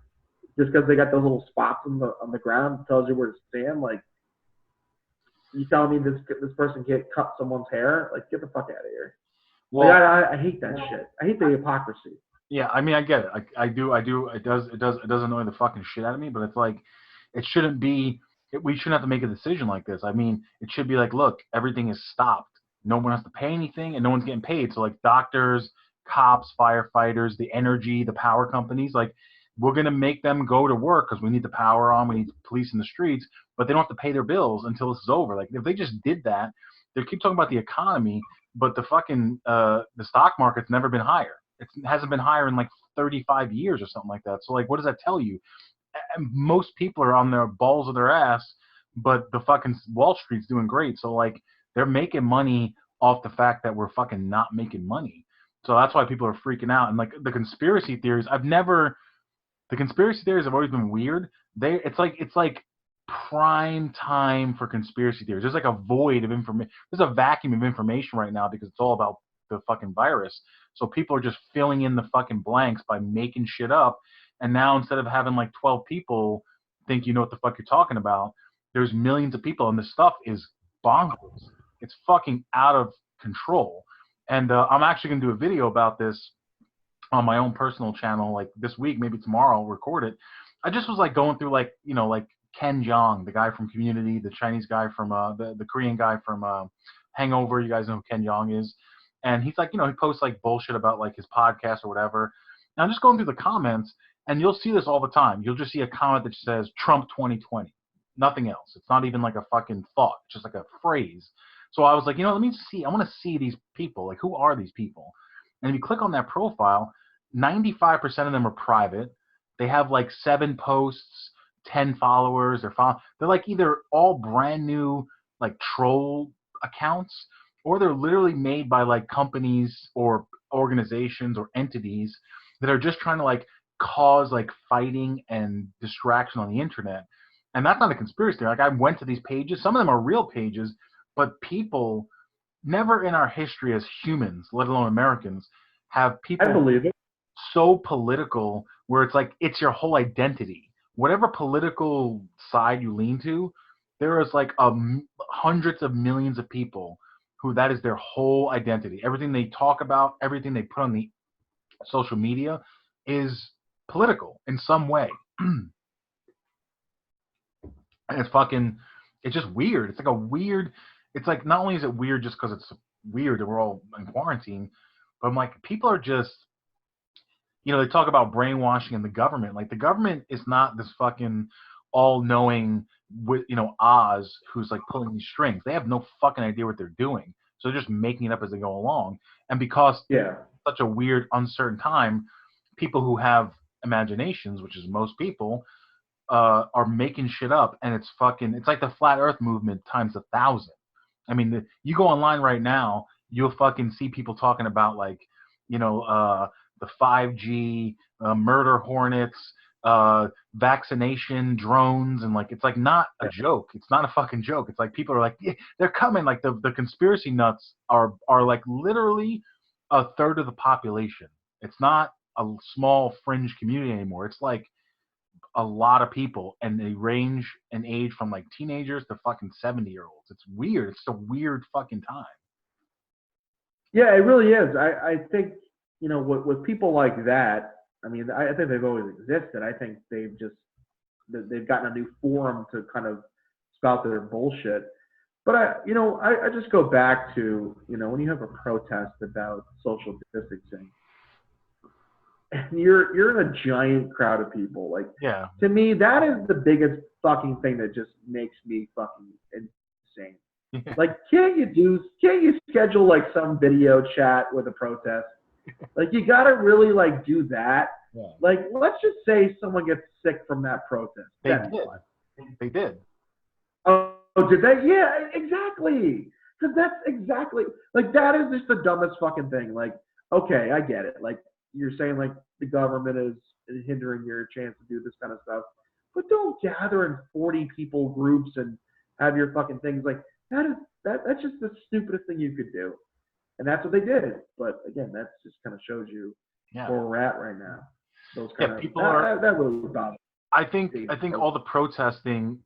just because they got those little spots on the ground that tells you where to stand. Like, you telling me this person can't cut someone's hair? Like, get the fuck out of here. Like, Well, I hate that shit. I hate the hypocrisy. yeah, I mean, I get it. I do. It does annoy the fucking shit out of me. But it's like, it shouldn't be. We shouldn't have to make a decision like this. I mean, it should be like, look, everything is stopped. No one has to pay anything, and no one's getting paid. So like doctors, cops, firefighters, the energy, the power companies, like we're gonna make them go to work because we need the power on. We need police in the streets, but they don't have to pay their bills until this is over. Like if they just did that, they keep talking about the economy, but the fucking the stock market's never been higher. It hasn't been higher in like 35 years or something like that. So like, what does that tell you? And most people are on their balls of their ass, but the fucking Wall Street's doing great. So like, they're making money off the fact that we're fucking not making money. So that's why people are freaking out. And like the conspiracy theories, the conspiracy theories have always been weird. It's like prime time for conspiracy theories. There's like a void of information. There's a vacuum of information right now because it's all about the fucking virus. So people are just filling in the fucking blanks by making shit up. And now instead of having like 12 people think you know what the fuck you're talking about, there's millions of people, and this stuff is bonkers. It's fucking out of control. And I'm actually gonna do a video about this on my own personal channel, like this week, maybe tomorrow I'll record it. I just was like going through like, like Ken Jeong, the guy from Community, the Chinese guy from the Korean guy from Hangover. You guys know who Ken Jeong is. And he's like, he posts like bullshit about like his podcast or whatever. And I'm just going through the comments, and you'll see this all the time. You'll just see a comment that says Trump 2020. Nothing else. It's not even like a fucking thought. It's just like a phrase. So I was like, let me see. I want to see these people. Like, who are these people? And if you click on that profile, 95% of them are private. They have like 7 posts, 10 followers. They're like either all brand new like troll accounts, or they're literally made by like companies or organizations or entities that are just trying to like cause like fighting and distraction on the internet. And that's not a conspiracy theory. Like, I went to these pages. Some of them are real pages, but people never in our history as humans, let alone Americans, have I people believe it. so political where it's like it's your whole identity. Whatever political side you lean to, there is like hundreds of millions of people who that is their whole identity. Everything they talk about, everything they put on the social media is political in some way. And it's just weird. It's like it's like, not only is it weird just because it's weird that we're all in quarantine, but I'm like, people are just, they talk about brainwashing in the government. Like, the government is not this fucking all-knowing, Oz who's like pulling these strings. They have no fucking idea what they're doing. So they're just making it up as they go along. And because it's Yeah. such a weird, uncertain time, people who have imaginations, which is most people, are making shit up. And it's like the flat earth movement times 1,000. I mean, you go online right now, you'll fucking see people talking about like, the 5G, murder hornets, vaccination drones, and like, it's like not a joke. It's not a fucking joke. It's like people are like, yeah, they're coming. Like the conspiracy nuts are like literally a third of the population. It's not a small fringe community anymore. It's like a lot of people, and they range in age from like teenagers to fucking 70-year-olds. It's weird. It's a weird fucking time. Yeah, it really is. I think, with people like that, I mean, I think they've always existed. I think they've gotten a new forum to kind of spout their bullshit. But I just go back to, when you have a protest about social distancing, and you're in a giant crowd of people, like, Yeah. to me, that is the biggest fucking thing that just makes me fucking insane. Like, can't you schedule like some video chat with a protest? Like, you gotta really like do that. Yeah. Like, let's just say someone gets sick from that protest. They did. They did. Oh, did they? Yeah, exactly. Because that's exactly, like, that is just the dumbest fucking thing. Like, okay, I get it. Like, you're saying like the government is hindering your chance to do this kind of stuff. but don't gather in 40 people groups and have your fucking things. Like that's just the stupidest thing you could do. And that's what they did. But again, that just kind of shows you where we're at right now. Those kind of people are. That really bothers me. I think all the protesting,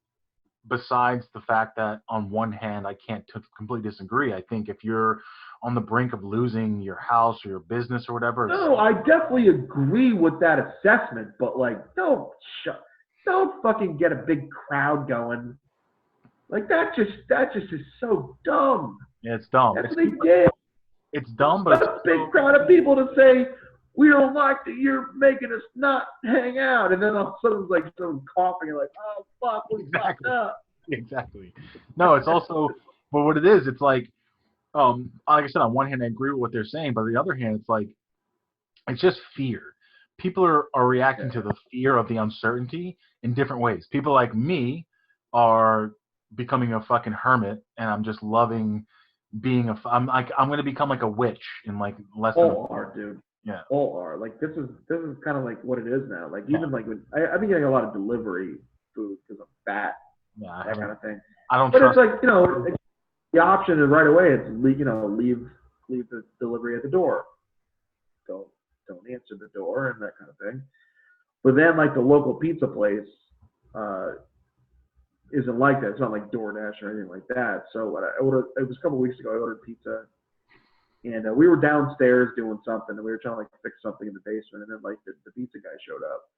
besides the fact that on one hand I can't completely disagree. I think if you're on the brink of losing your house or your business or whatever. No, I definitely agree with that assessment. But like, don't fucking get a big crowd going. Like that just is so dumb. Yeah, it's dumb. That's what they did. It's dumb, but it's a big crowd of people to say, we don't like that you're making us not hang out. And then all of a sudden it's like someone coughing and like, oh, fuck, we fucked up. Exactly. No, it's also, but what it is, it's like I said, on one hand, I agree with what they're saying, but on the other hand, it's like, it's just fear. People are reacting to the fear of the uncertainty in different ways. People like me are becoming a fucking hermit, and I'm just loving being I'm going to become like a witch in like less than dude. Yeah. All are. Like this is kind of like what it is now. Like even like when I've been getting a lot of delivery food because I'm fat. Yeah, that kind of thing. I don't. But trust it's like the option is right away. It's leave the delivery at the door. Don't answer the door and that kind of thing. But then like the local pizza place isn't like that. It's not like DoorDash or anything like that. So what I ordered, it was a couple weeks ago. I ordered pizza. And we were downstairs doing something, and we were trying to like fix something in the basement, and then like the pizza guy showed up,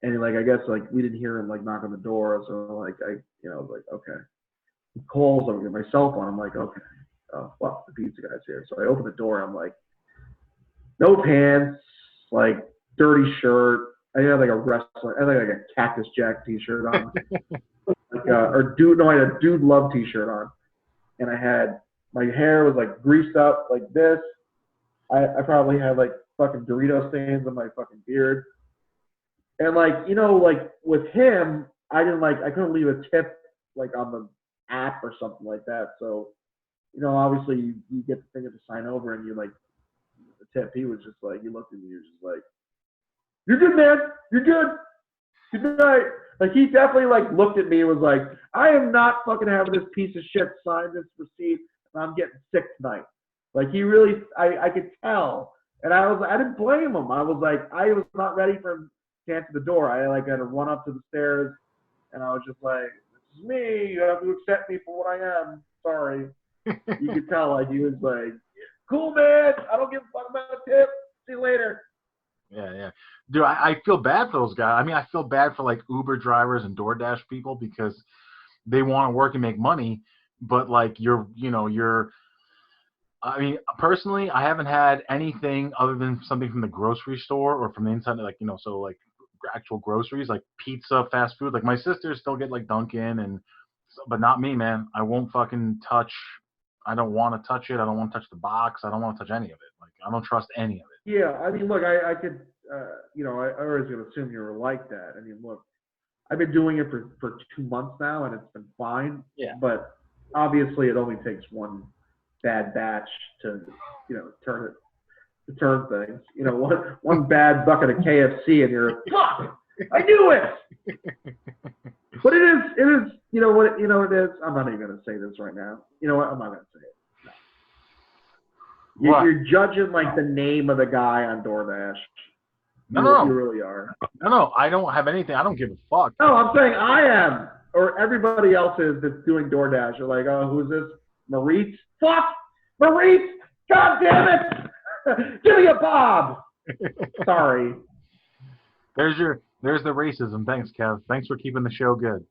and like I guess like we didn't hear him like knock on the door, so like I was like okay. He calls, I get my cell phone. I'm like okay, oh fuck, the pizza guy's here. So I open the door. I'm like, no pants, like dirty shirt. I had like a wrestler, I had like a Cactus Jack t-shirt on, I had a Dude Love t-shirt on, and I had. My hair was like greased up like this. I probably had like fucking Dorito stains on my fucking beard. And like, like with him, I couldn't leave a tip like on the app or something like that. So, obviously you get the thing to sign over and you like the tip. He was just like, he looked at me, he was just like, you're good, man. You're good. Good night. Like he definitely like looked at me and was like, I am not fucking having this piece of shit sign this receipt. I'm getting sick tonight. Like he really, I could tell, and I didn't blame him. I was like, I was not ready for him to answer the door. I like had to run up to the stairs, and I was just like, this is me. You have to accept me for what I am. Sorry. You could tell like he was like, cool man. I don't give a fuck about a tip. See you later. Yeah. Dude, I feel bad for those guys. I mean, I feel bad for like Uber drivers and DoorDash people because they want to work and make money. But like I mean, personally, I haven't had anything other than something from the grocery store or from the inside, like, so like actual groceries, like pizza, fast food. Like my sisters still get like Dunkin' but not me, man. I won't fucking touch. I don't want to touch it. I don't want to touch the box. I don't want to touch any of it. Like I don't trust any of it. Yeah, I mean, look, I could, I always gonna assume you were like that. I mean, look, I've been doing it for 2 months now, and it's been fine. Yeah. But obviously, it only takes one bad batch to, turn things. One bad bucket of KFC, and you're fuck. I knew it. But it is. You know what? It is. I'm not even gonna say this right now. You know what? I'm not gonna say it. No. You're judging like the name of the guy on DoorDash. No. You really are. No, I don't have anything. I don't give a fuck. No, I'm saying I am, or everybody else is that's doing DoorDash. You're like, oh, who's this? Maurice? Fuck! Maurice! God damn it! Give me a Bob! Sorry. There's the racism. Thanks, Kev. Thanks for keeping the show good.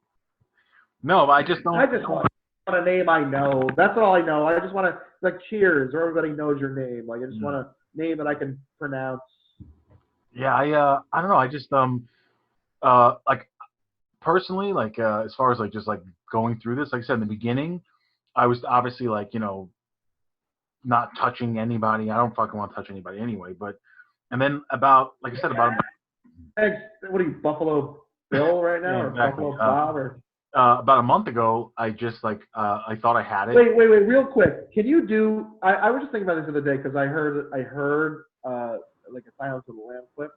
No, but I just don't. I just want a name I know. That's all I know. I just want to, like, cheers, or everybody knows your name. Like, I just want a name that I can pronounce. Yeah, I don't know. I just like personally, like as far as like just like going through this, like I said in the beginning, I was obviously like not touching anybody. I don't fucking want to touch anybody anyway. But and then about like I said about what are you, Buffalo Bill right now, or exactly. Buffalo Bob, or about a month ago, I just like I thought I had it. Wait, real quick. Can you do? I was just thinking about this the other day because I heard like a Silence of the Lambs clip.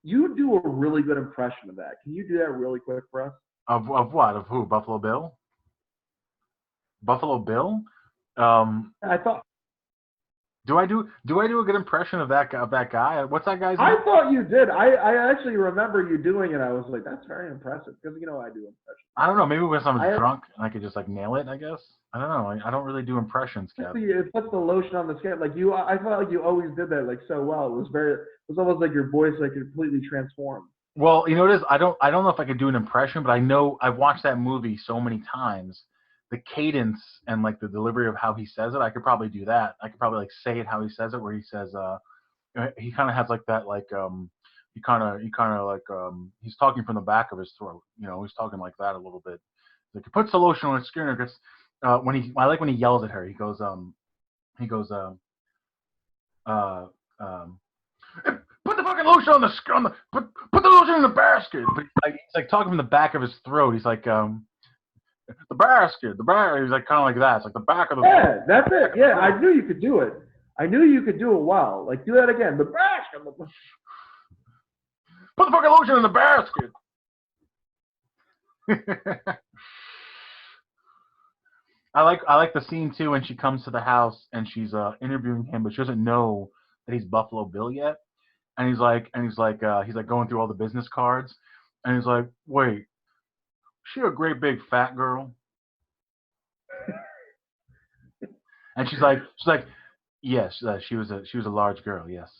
You do a really good impression of that. Can you do that really quick for us? Of what? Of who? Buffalo Bill? Buffalo Bill? Um, I thought do I do a good impression of that guy? What's that guy's name? I thought you did. I actually remember you doing it. I was like, that's very impressive because I do impressions. I don't know. Maybe when someone's I drunk and I could just like nail it. I guess. I don't know. I don't really do impressions, Kev. it puts the lotion on the skin. Like you, I felt like you always did that like so well. It was almost like your voice like completely transformed. Well, you know what it is? I don't know if I could do an impression, but I know I've watched that movie so many times. The cadence and like the delivery of how he says it, I could probably do that. I could probably like say it how he says it, where he says, he kind of has like that, like, he kind of like, he's talking from the back of his throat. He's talking like that a little bit. Like he puts the lotion on his skin, or gets, I like when he yells at her. He goes, uh, um, put the fucking lotion on put the lotion in the basket. But he's like talking from the back of his throat. He's like, the basket. He's like kind of like that. It's like the back of the. Yeah, that's it. Yeah, I knew you could do it. I knew you could do it well. Like do that again. The basket. Put the fucking lotion in the basket. I like the scene too when she comes to the house and she's interviewing him, but she doesn't know that he's Buffalo Bill yet. And he's like going through all the business cards, and he's like, wait, she a great big fat girl? And she's like, yes, she was a large girl, yes.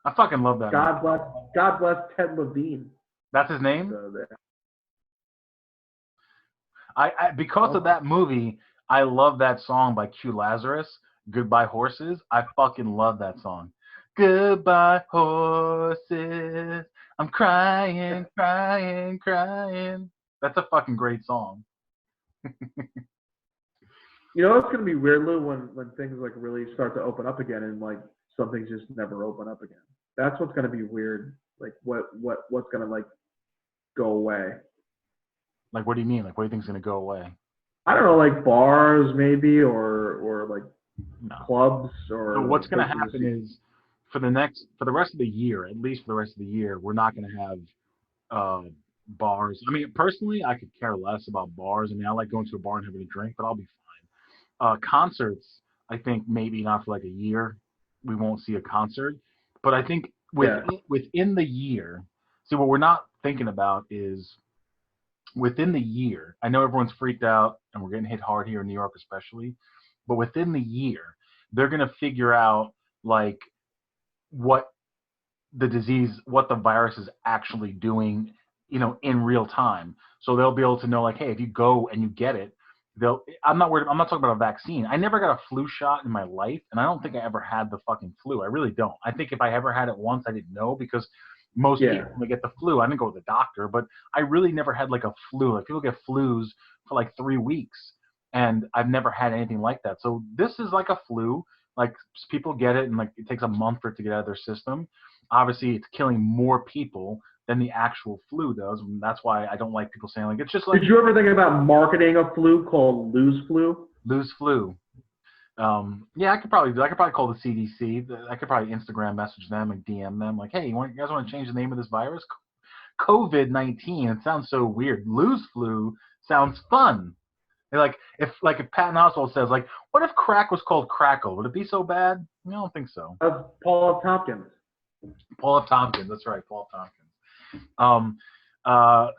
I fucking love that. God bless Ted Levine. That's his name. So Because of that movie, I love that song by Q Lazarus, Goodbye Horses. I fucking love that song. Goodbye horses, I'm crying, crying, crying. That's a fucking great song. it's gonna be weird, Lou, when things like really start to open up again and like some things just never open up again. That's what's gonna be weird. Like what's gonna like go away. Like, what do you mean? Like, what do you think's gonna go away? I don't know, like bars maybe, or like clubs, or. So what's gonna happen is for the rest of the year, at least for the rest of the year, we're not gonna have bars. I mean, personally, I could care less about bars. I mean, I like going to a bar and having a drink, but I'll be fine. Concerts, I think maybe not for like a year. We won't see a concert, but I think within the year. See, what we're not thinking about is within the year. I know everyone's freaked out and we're getting hit hard here in New York, especially, but within the year, they're gonna figure out like what the virus is actually doing, in real time. So they'll be able to know, like, hey, if you go and you get it, I'm not worried. I'm not talking about a vaccine. I never got a flu shot in my life, and I don't think I ever had the fucking flu. I really don't. I think if I ever had it once, I didn't know, because most people, when they get the flu, I didn't go to the doctor, but I really never had like a flu. Like people get flus for like 3 weeks, and I've never had anything like that. So this is like a flu. Like people get it, and like it takes a month for it to get out of their system. Obviously, it's killing more people than the actual flu does, and that's why I don't like people saying like it's just like. Did you ever think about marketing a flu called Lose Flu? Lose Flu. Yeah, I could probably call the CDC. I could probably Instagram message them and DM them like, hey, you guys want to change the name of this virus? COVID-19. It sounds so weird. Lose Flu sounds fun. Like if Patton Oswalt says like, what if crack was called Crackle? Would it be so bad? I don't think so. Paul F. Tompkins. Paul F. Tompkins. That's right, Paul F. Tompkins.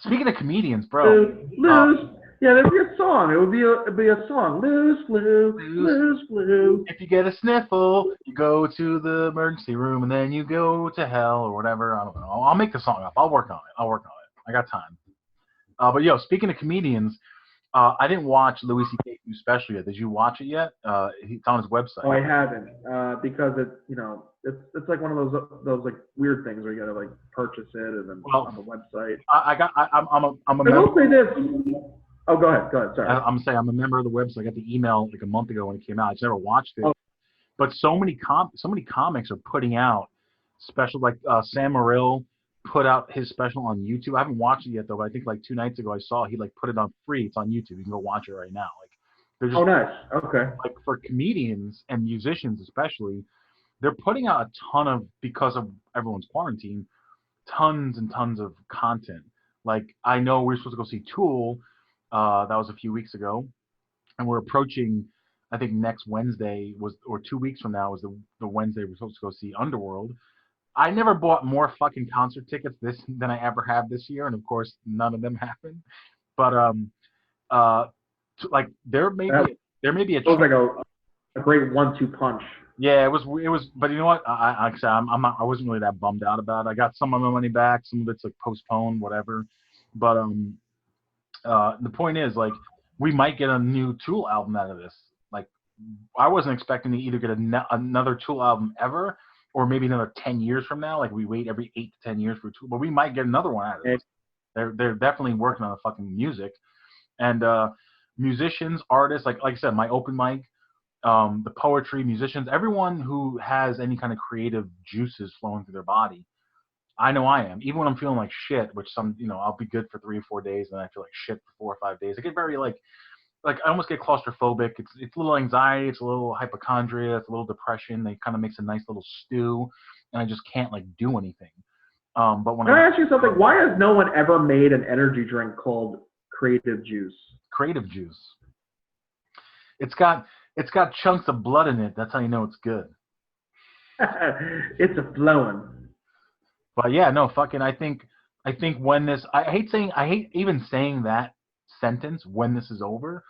Speaking of comedians, bro. Lose. Yeah, that'd be a song. It'd be a song. Lose flu. Lose flu. If you get a sniffle, you go to the emergency room and then you go to hell or whatever. I don't know. I'll make the song up. I'll work on it. I got time. But speaking of comedians, I didn't watch Louis C.K.'s new special yet. Did you watch it yet? It's on his website. Oh, I haven't, because it's like one of those like weird things where you gotta like purchase it and then on the website. I'm a member. I will say this. Oh, go ahead. Sorry. I'm saying I'm a member of the website. I got the email like a month ago when it came out. I just never watched it. Oh. But so many comics are putting out special, like Sam Morril put out his special on YouTube. I haven't watched it yet though, but I think like 2 nights ago I saw he like put it on free. It's on YouTube. You can go watch it right now. Like they're just nice. Okay. Like for comedians and musicians especially, they're putting out a ton of, because of everyone's quarantine, tons and tons of content. Like, I know we were supposed to go see Tool, that was a few weeks ago, and we're approaching, I think next Wednesday was, or 2 weeks from now was the Wednesday we're supposed to go see Underworld. I never bought more fucking concert tickets than I ever have this year, and of course none of them happened. But uh, like That there may be a was chance. like a great 1-2 punch. Yeah, it was, but you know what? Like I said, I'm not. I wasn't really that bummed out about it. I got some of my money back. Some of it's like postponed, whatever. But the point is, like, we might get a new Tool album out of this. Like, I wasn't expecting to either get another Tool album ever, or maybe another 10 years from now. Like, we wait every 8 to 10 years for Tool, but we might get another one out of this. They're definitely working on the fucking music, and musicians, artists, like I said, my open mic, the poetry, musicians, everyone who has any kind of creative juices flowing through their body. I know I am. Even when I'm feeling like shit, which I'll be good for 3 or 4 days, and then I feel like shit for 4 or 5 days. I get very like I almost get claustrophobic. It's a little anxiety, it's a little hypochondria, it's a little depression. It kind of makes a nice little stew, and I just can't like do anything. But when Can I ask you something? Why has no one ever made an energy drink called Creative Juice? Creative Juice, it's got chunks of blood in it. That's how you know it's good. It's a flowing. But yeah, no, fucking. I think when this, I hate even saying that sentence, when this is over.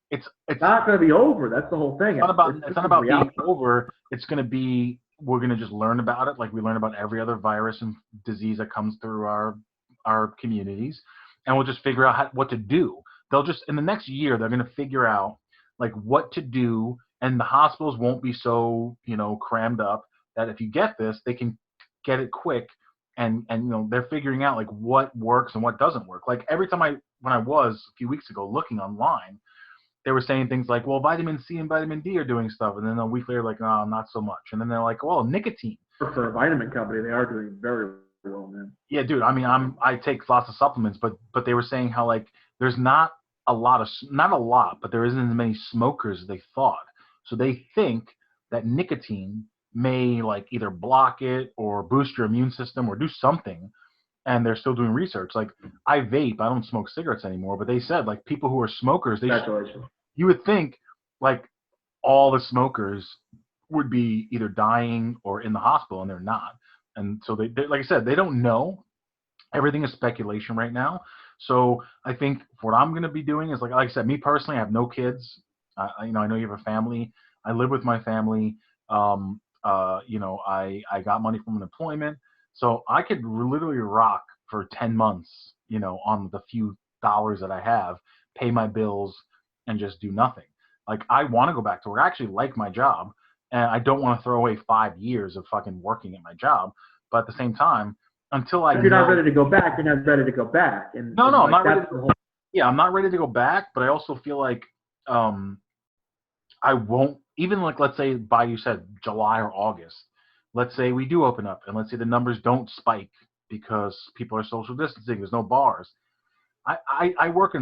It's not going to be over. That's the whole thing. It's not about being over. It's going to be, we're going to just learn about it like we learn about every other virus and disease that comes through our communities, and we'll just figure out what to do. They'll just, in the next year, they're going to figure out like what to do, and the hospitals won't be so crammed up that if you get this, they can get it quick. And they're figuring out like what works and what doesn't work. Like every time when I was a few weeks ago looking online, they were saying things like, well, vitamin C and vitamin D are doing stuff, and then a week later, like, oh, not so much. And then they're like, well, nicotine. For a vitamin company, they are doing very well, man. Yeah, dude. I mean, I take lots of supplements, but they were saying how like there's not a lot, but there isn't as many smokers as they thought. So they think that nicotine may like either block it or boost your immune system or do something, and they're still doing research. Like, I vape, I don't smoke cigarettes anymore, but they said like people who are smokers, you would think like all the smokers would be either dying or in the hospital, and they're not. And so they like I said, they don't know. Everything is speculation right now. So I think what I'm going to be doing is like I said, me personally, I have no kids. I know you have a family. I live with my family. I got money from an employment, so I could literally rock for 10 months, on the few dollars that I have, pay my bills, and just do nothing. Like, I want to go back to work. I actually like my job, and I don't want to throw away 5 years of fucking working at my job. But at the same time, until I if you're not ready to go back, you're not ready to go back. And no, I'm not ready. Yeah, I'm not ready to go back, but I also feel like I won't, even like, let's say by, you said July or August, let's say we do open up, and let's say the numbers don't spike because people are social distancing, there's no bars. I work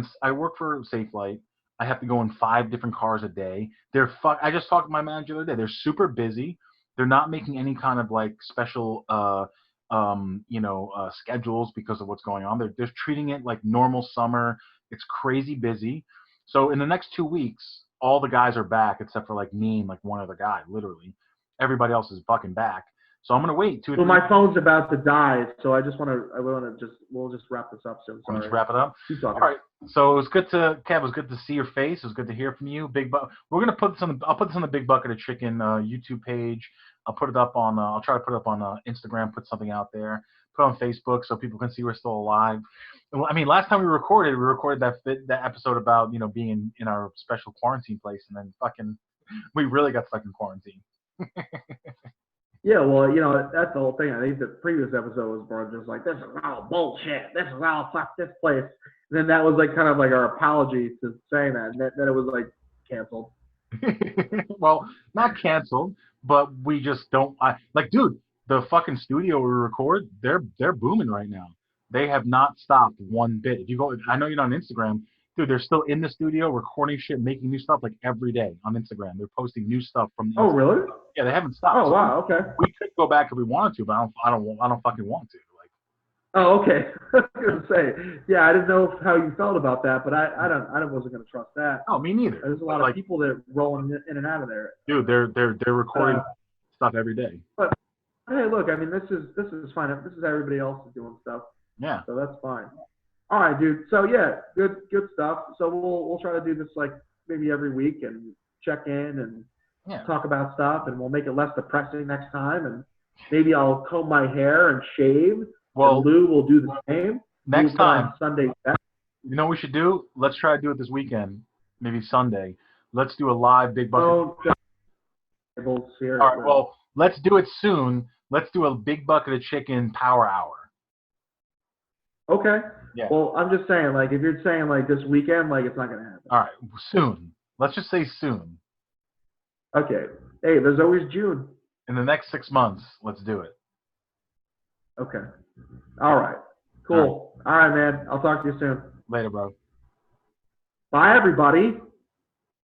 for Safelight. I have to go in 5 different cars a day. I just talked to my manager the other day. They're super busy. They're not making any kind of like special schedules because of what's going on. They're treating it like normal summer. It's crazy busy. So in the next 2 weeks, all the guys are back except for like me and like one other guy. Literally, everybody else is fucking back. So I'm gonna wait 2 or 3 my phone's about to die, so we'll just wrap this up soon. Sorry. Just wrap it up. Keep talking. All right. So it was good Kev. It was good to see your face. It was good to hear from you. We're gonna put this on. I'll put this on the Big Bucket of Chicken YouTube page. I'll put it up on. I'll try to put it up on Instagram. Put something out there. Put it on Facebook so people can see we're still alive. I mean, last time we recorded that episode about being in our special quarantine place, and then fucking we really got stuck in quarantine. Yeah, well, that's the whole thing. I think the previous episode was more just like, this is all bullshit. This is all fuck this place. And then that was like kind of like our apology to saying that. And then it was like canceled. Well, not canceled, but we just don't. Dude, the fucking studio we record, they're booming right now. They have not stopped one bit. If you go, I know you're not on Instagram. Dude, they're still in the studio recording shit, making new stuff like every day on Instagram. They're posting new stuff from the Oh, Instagram. really? Yeah, they haven't stopped. Oh, So wow. Okay. we could go back if we wanted to, but I don't fucking want to. Like, Oh, okay. I was gonna say, yeah, I didn't know how you felt about that, but I wasn't gonna trust that. no, me neither. There's a But lot like, of people that rolling in and out of there. dude, they're recording stuff every day. But hey, look, I mean, this is fine. This is everybody else is doing stuff, Yeah. so that's fine. All right, dude. So yeah, good stuff. So we'll try to do this like maybe every week and check in and Yeah. talk about stuff, and we'll make it less depressing next time. And maybe I'll comb my hair and shave. Well, and Lou will do the same. next time, on Sunday. you know what we should do? Let's try to do it this weekend, maybe Sunday. Let's do a live big bucket. Oh, All right, well, let's do it soon. Let's do a big bucket of chicken power hour. Okay. Yeah. Well, I'm just saying, like, if you're saying like this weekend, like, it's not gonna happen. All right, soon. Let's just say soon. Okay. Hey, there's always June. In the next 6 months, let's do it. Okay. All right. Cool. All right, man. I'll talk to you soon. Later, bro. Bye, everybody.